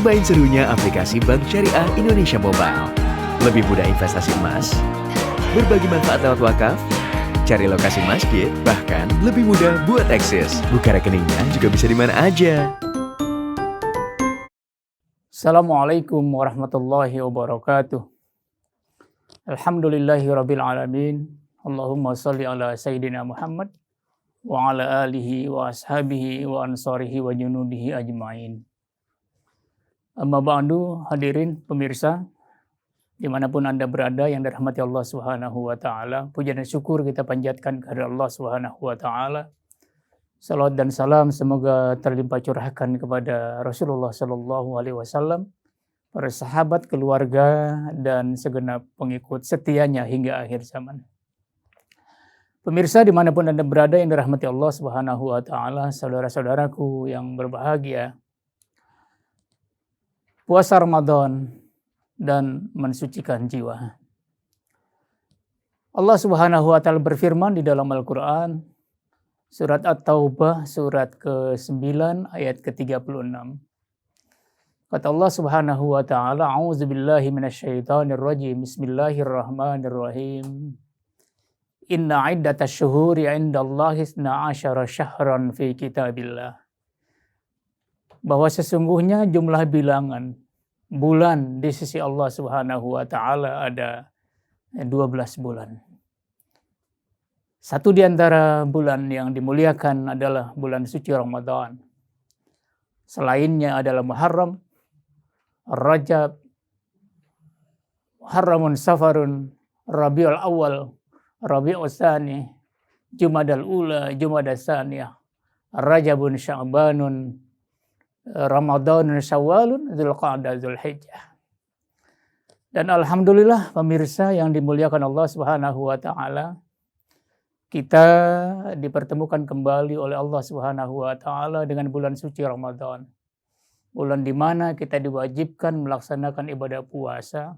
Cobain serunya aplikasi Bank Syariah Indonesia Mobile. Lebih mudah investasi emas, berbagi manfaat lewat wakaf, cari lokasi masjid, bahkan lebih mudah buat eksis. Buka rekeningnya juga bisa di mana aja. Assalamualaikum warahmatullahi wabarakatuh. Alhamdulillahirabbil alamin. Allahumma shalli ala sayyidina Muhammad wa ala alihi wa ashabihi wa ansarihi wa junudihi ajmain. Amma ba'du, hadirin pemirsa dimanapun Anda berada yang dirahmati Allah Subhanahu wa taala, puja dan syukur kita panjatkan kepada Allah Subhanahu wa taala. Salawat dan salam semoga terlimpah curahkan kepada Rasulullah sallallahu alaihi wasallam, para sahabat, keluarga, dan segenap pengikut setianya hingga akhir zaman. Pemirsa dimanapun Anda berada yang dirahmati Allah Subhanahu wa taala, saudara-saudaraku yang berbahagia, puasa Ramadan dan mensucikan jiwa. Allah Subhanahu wa taala berfirman di dalam Al-Qur'an, surat At-Taubah surat ke-9 ayat ke-36. Kata Allah Subhanahu wa taala, "A'udzubillahi minasyaitonirrajim. Bismillahirrahmanirrahim. Inna 'iddatasy syuhuri 'indallahi 12 syahran fi kitabillah." Bahwa sesungguhnya jumlah bilangan bulan di sisi Allah Subhanahu wa taala ada 12 bulan. Satu di antara bulan yang dimuliakan adalah bulan suci Ramadan. Selainnya adalah Muharram, Rajab, Muharramun Safarun, Rabiul Awal, Rabiul Tsani, Jumadal Ula, Jumadal Tsaniyah, Rajabun Sya'banun, Ramadanun Syawalun, Dzulqa'dah, Dzulhijjah. Dan alhamdulillah pemirsa yang dimuliakan Allah Subhanahu wa taala, kita dipertemukan kembali oleh Allah Subhanahu wa taala dengan bulan suci Ramadan. Bulan di mana kita diwajibkan melaksanakan ibadah puasa,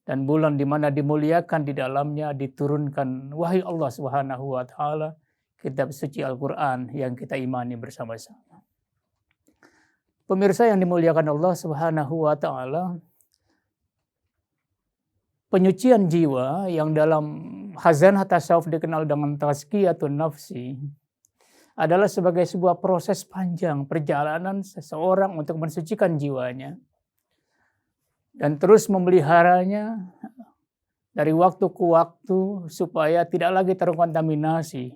dan bulan di mana dimuliakan di dalamnya diturunkan wahyu Allah Subhanahu wa taala, kitab suci Al-Qur'an yang kita imani bersama-sama. Pemirsa yang dimuliakan Allah Subhanahu wa taala, penyucian jiwa yang dalam khazanah tasawuf dikenal dengan tazkiyatun nafsi adalah sebagai sebuah proses panjang perjalanan seseorang untuk mensucikan jiwanya dan terus memeliharanya dari waktu ke waktu supaya tidak lagi terkontaminasi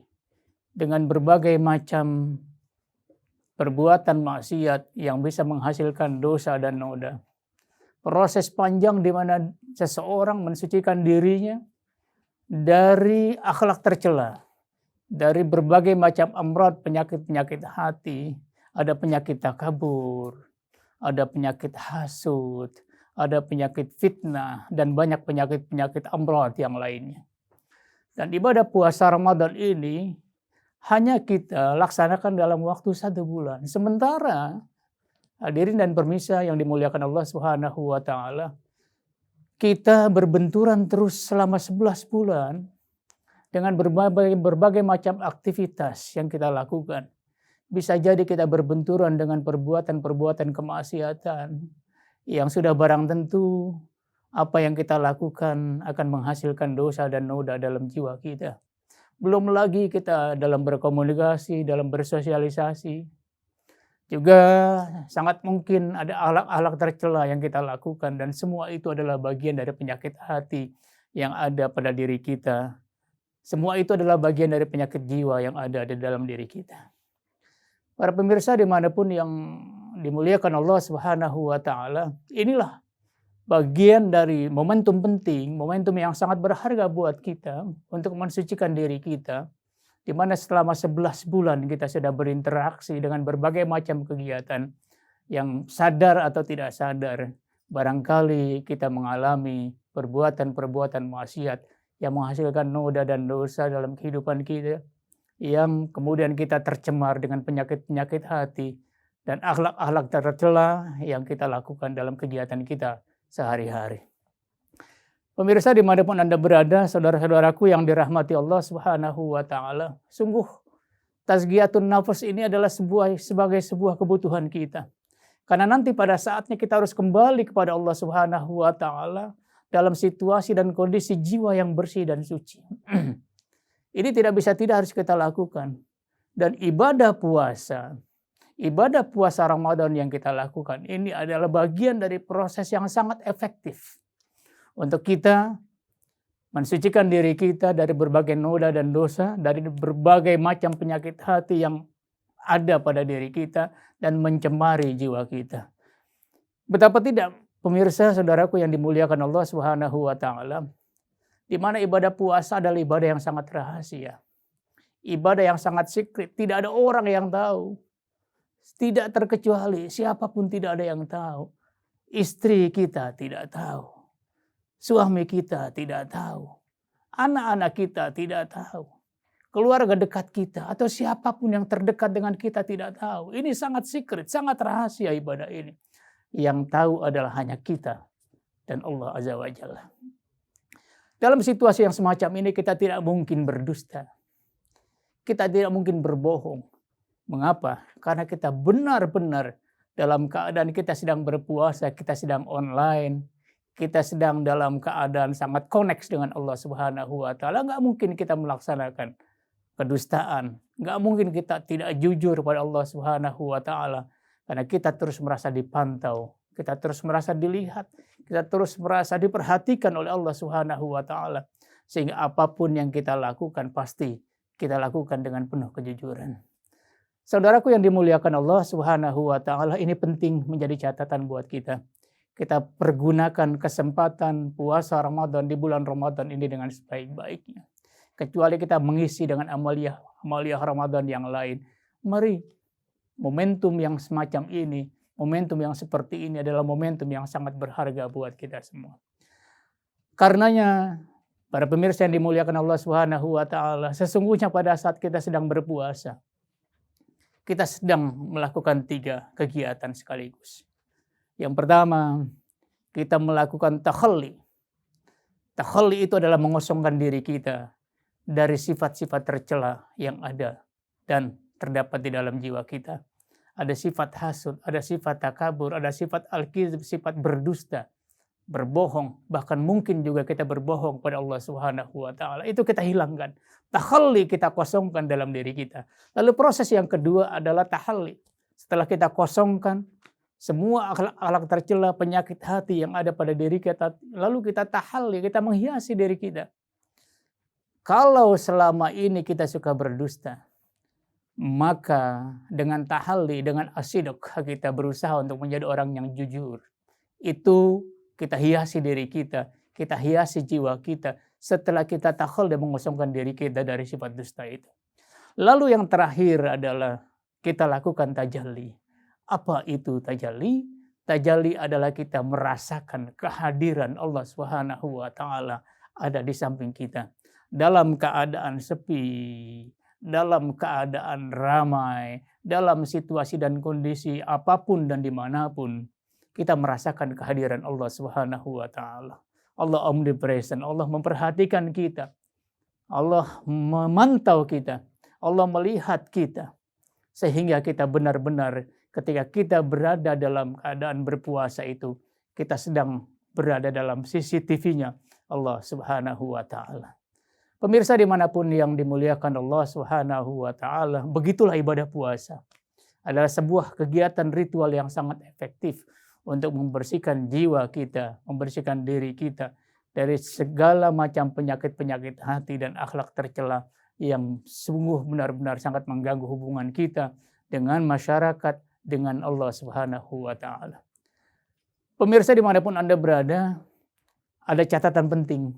dengan berbagai macam perbuatan maksiat yang bisa menghasilkan dosa dan noda. Proses panjang di mana seseorang mensucikan dirinya dari akhlak tercela, dari berbagai macam amrad, penyakit-penyakit hati, ada penyakit takabur, ada penyakit hasud, ada penyakit fitnah, dan banyak penyakit-penyakit amrad yang lainnya. Dan ibadah puasa Ramadan ini hanya kita laksanakan dalam waktu 1 bulan. Sementara hadirin dan pemirsa yang dimuliakan Allah Subhanahu wa taala, kita berbenturan terus selama 11 bulan dengan berbagai macam aktivitas yang kita lakukan. Bisa jadi kita berbenturan dengan perbuatan-perbuatan kemaksiatan yang sudah barang tentu apa yang kita lakukan akan menghasilkan dosa dan noda dalam jiwa kita. Belum lagi kita dalam berkomunikasi, dalam bersosialisasi, juga sangat mungkin ada akhlak-akhlak tercela yang kita lakukan, dan semua itu adalah bagian dari penyakit hati yang ada pada diri kita. Semua itu adalah bagian dari penyakit jiwa yang ada di dalam diri kita. Para pemirsa dimanapun yang dimuliakan Allah Subhanahu wa taala, inilah bagian dari momentum penting, momentum yang sangat berharga buat kita untuk mensucikan diri kita, di mana selama 11 bulan kita sudah berinteraksi dengan berbagai macam kegiatan yang sadar atau tidak sadar. Barangkali kita mengalami perbuatan-perbuatan maksiat yang menghasilkan noda dan dosa dalam kehidupan kita, yang kemudian kita tercemar dengan penyakit-penyakit hati dan akhlak-akhlak tercela yang kita lakukan dalam kegiatan kita sehari-hari. Pemirsa dimanapun Anda berada, saudara-saudaraku yang dirahmati Allah Subhanahu wa taala, sungguh tazkiyatun nafs ini adalah sebagai sebuah kebutuhan kita. Karena nanti pada saatnya kita harus kembali kepada Allah Subhanahu wa taala dalam situasi dan kondisi jiwa yang bersih dan suci. Ini tidak bisa tidak harus kita lakukan. Dan ibadah puasa Ramadan yang kita lakukan ini adalah bagian dari proses yang sangat efektif untuk kita mensucikan diri kita dari berbagai noda dan dosa, dari berbagai macam penyakit hati yang ada pada diri kita dan mencemari jiwa kita. Betapa tidak, pemirsa saudaraku yang dimuliakan Allah Subhanahu wa taala, di mana ibadah puasa adalah ibadah yang sangat rahasia. Ibadah yang sangat secret, tidak ada orang yang tahu. Tidak terkecuali, siapapun tidak ada yang tahu. Istri kita tidak tahu. Suami kita tidak tahu. Anak-anak kita tidak tahu. Keluarga dekat kita atau siapapun yang terdekat dengan kita tidak tahu. Ini sangat secret, sangat rahasia ibadah ini. Yang tahu adalah hanya kita dan Allah Azza wa Jalla. Dalam situasi yang semacam ini kita tidak mungkin berdusta. Kita tidak mungkin berbohong. Mengapa? Karena kita benar-benar dalam keadaan kita sedang berpuasa, kita sedang online, kita sedang dalam keadaan sangat connect dengan Allah Subhanahu wa taala. Enggak mungkin kita melaksanakan kedustaan. Enggak mungkin kita tidak jujur pada Allah Subhanahu wa taala karena kita terus merasa dipantau, kita terus merasa dilihat, kita terus merasa diperhatikan oleh Allah Subhanahu wa taala. Sehingga apapun yang kita lakukan pasti kita lakukan dengan penuh kejujuran. Saudaraku yang dimuliakan Allah Subhanahu wa taala, ini penting menjadi catatan buat kita. Kita pergunakan kesempatan puasa Ramadan di bulan Ramadan ini dengan sebaik-baiknya. Kecuali kita mengisi dengan amalia Ramadan yang lain. Mari, momentum yang semacam ini, momentum yang seperti ini adalah momentum yang sangat berharga buat kita semua. Karenanya, para pemirsa yang dimuliakan Allah Subhanahu wa taala, sesungguhnya pada saat kita sedang berpuasa, kita sedang melakukan 3 kegiatan sekaligus. Yang pertama, kita melakukan takhalli. Takhalli itu adalah mengosongkan diri kita dari sifat-sifat tercela yang ada dan terdapat di dalam jiwa kita. Ada sifat hasud, ada sifat takabur, ada sifat al-kizb, sifat berdusta, berbohong, bahkan mungkin juga kita berbohong pada Allah Subhanahu wa taala. Itu kita hilangkan. Takhalli kita kosongkan dalam diri kita. Lalu proses yang kedua adalah tahalli. Setelah kita kosongkan semua akhlak tercela, penyakit hati yang ada pada diri kita, lalu kita tahalli, kita menghiasi diri kita. Kalau selama ini kita suka berdusta, maka dengan tahalli, dengan asidok, kita berusaha untuk menjadi orang yang jujur. Itu kita hiasi diri kita hiasi jiwa kita setelah kita takhalli dan mengosongkan diri kita dari sifat dusta itu. Lalu yang terakhir adalah kita lakukan tajalli. Apa itu tajalli? Tajalli adalah kita merasakan kehadiran Allah Subhanahu wa taala ada di samping kita. Dalam keadaan sepi, dalam keadaan ramai, dalam situasi dan kondisi apapun dan dimanapun, kita merasakan kehadiran Allah Subhanahu wa taala. Allah omnipresent, Allah memperhatikan kita. Allah memantau kita. Allah melihat kita. Sehingga kita benar-benar ketika kita berada dalam keadaan berpuasa itu, kita sedang berada dalam CCTV-nya Allah Subhanahu wa taala. Pemirsa dimanapun yang dimuliakan Allah Subhanahu wa taala, begitulah ibadah puasa. Adalah sebuah kegiatan ritual yang sangat efektif untuk membersihkan jiwa kita, membersihkan diri kita dari segala macam penyakit-penyakit hati dan akhlak tercela yang sungguh benar-benar sangat mengganggu hubungan kita dengan masyarakat, dengan Allah Subhanahu wa taala. Pemirsa dimanapun Anda berada, ada catatan penting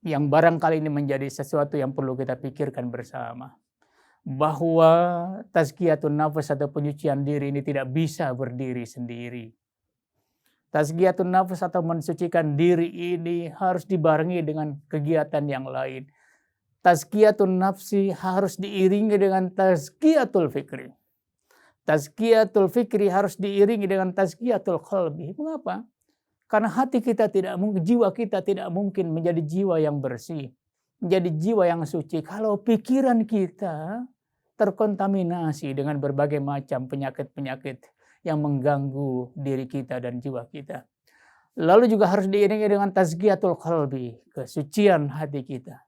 yang barangkali ini menjadi sesuatu yang perlu kita pikirkan bersama. Bahwa tazkiyatun nafs atau penyucian diri ini tidak bisa berdiri sendiri. Tazkiyatun nafs atau mensucikan diri ini harus dibarengi dengan kegiatan yang lain. Tazkiyatun nafsi harus diiringi dengan tazkiyatul fikri. Tazkiyatul fikri harus diiringi dengan tazkiyatul qalbi. Mengapa? Karena hati kita tidak mungkin, jiwa kita tidak mungkin menjadi jiwa yang bersih, menjadi jiwa yang suci kalau pikiran kita terkontaminasi dengan berbagai macam penyakit-penyakit yang mengganggu diri kita dan jiwa kita. Lalu juga harus diiringi dengan tazkiyatul qalbi, kesucian hati kita.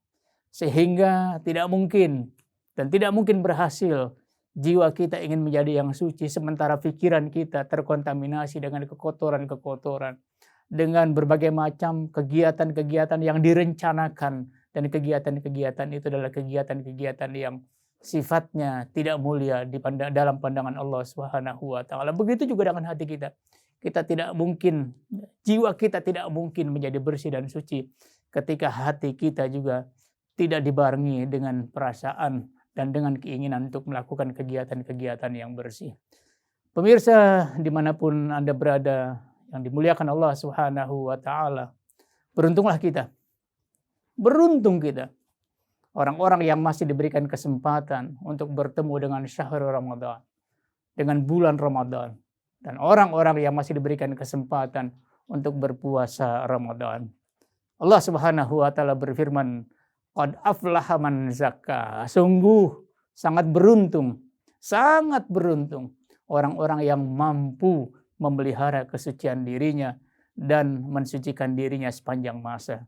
Sehingga tidak mungkin dan tidak mungkin berhasil jiwa kita ingin menjadi yang suci sementara pikiran kita terkontaminasi dengan kekotoran-kekotoran, dengan berbagai macam kegiatan-kegiatan yang direncanakan, dan kegiatan-kegiatan itu adalah kegiatan-kegiatan yang sifatnya tidak mulia dalam pandangan Allah Subhanahu wa taala. Begitu juga dengan hati kita. Kita tidak mungkin, jiwa kita tidak mungkin menjadi bersih dan suci ketika hati kita juga tidak dibarengi dengan perasaan dan dengan keinginan untuk melakukan kegiatan-kegiatan yang bersih. Pemirsa dimanapun Anda berada yang dimuliakan Allah Subhanahu wa taala, beruntunglah kita. Beruntung kita. Orang-orang yang masih diberikan kesempatan untuk bertemu dengan syahrul Ramadan, dengan bulan Ramadan, dan orang-orang yang masih diberikan kesempatan untuk berpuasa Ramadan. Allah Subhanahu wa taala berfirman, qad aflaha man zakka. Sungguh sangat beruntung orang-orang yang mampu memelihara kesucian dirinya dan mensucikan dirinya sepanjang masa.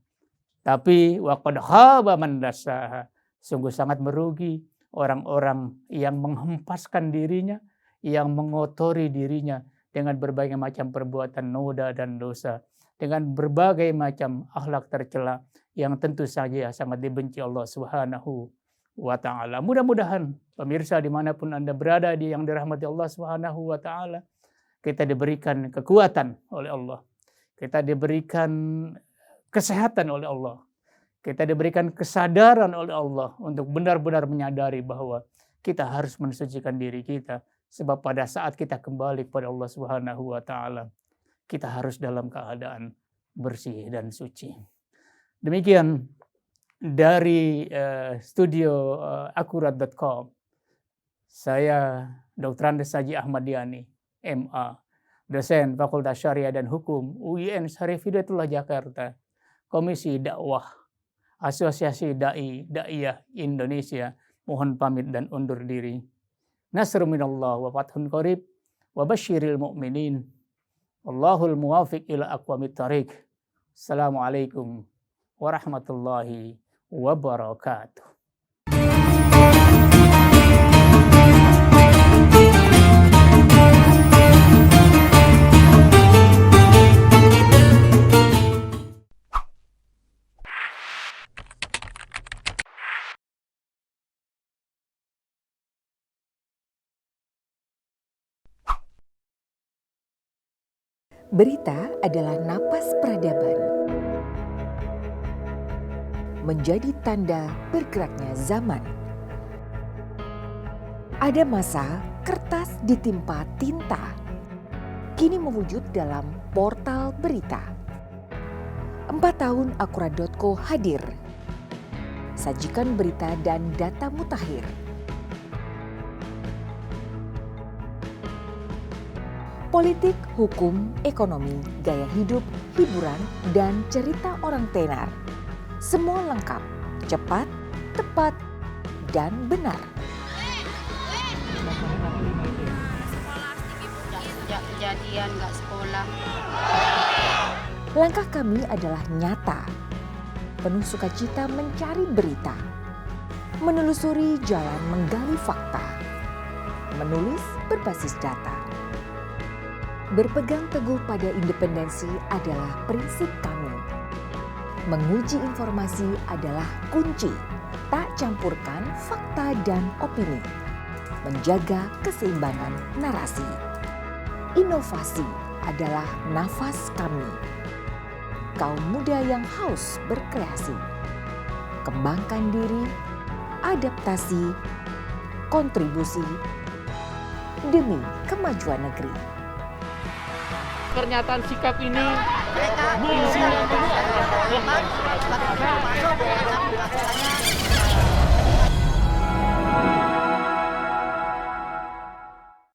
Tapi wa qad khaba man dassaha. Sungguh sangat merugi orang-orang yang menghempaskan dirinya, yang mengotori dirinya dengan berbagai macam perbuatan noda dan dosa, dengan berbagai macam akhlak tercela yang tentu saja sangat dibenci Allah Subhanahu wa taala. Mudah-mudahan pemirsa dimanapun Anda berada, yang dirahmati Allah Subhanahu wa taala, kita diberikan kekuatan oleh Allah, kita diberikan kesehatan oleh Allah, kita diberikan kesadaran oleh Allah untuk benar-benar menyadari bahwa kita harus mensucikan diri kita, sebab pada saat kita kembali kepada Allah Subhanahu wa taala, kita harus dalam keadaan bersih dan suci. Demikian dari studio akurat.com. Saya Dr. Andes Haji Ahmad Diani, MA, dosen Fakultas Syariah dan Hukum UIN Syarif Hidayatullah Jakarta, Komisi Dakwah Asosiasi Da'iyah Indonesia. Mohon pamit dan undur diri. Nasrun minallah wa fathun qarib wa basyiril mu'minin. Wallahul muwafiq ila aqwamit thariq. Assalamualaikum warahmatullahi wabarakatuh. Berita adalah napas peradaban, menjadi tanda bergeraknya zaman. Ada masa kertas ditimpa tinta, kini mewujud dalam portal berita. 4 tahun Akurat.co hadir. Sajikan berita dan data mutakhir. Politik, hukum, ekonomi, gaya hidup, hiburan, dan cerita orang tenar. Semua lengkap, cepat, tepat, dan benar. Kejadian nggak sekolah. Langkah kami adalah nyata, penuh sukacita mencari berita, menelusuri jalan menggali fakta, menulis berbasis data. Berpegang teguh pada independensi adalah prinsip kami. Menguji informasi adalah kunci, tak campurkan fakta dan opini. Menjaga keseimbangan narasi. Inovasi adalah nafas kami. Kaum muda yang haus berkreasi. Kembangkan diri, adaptasi, kontribusi demi kemajuan negeri. Pernyataan sikap ini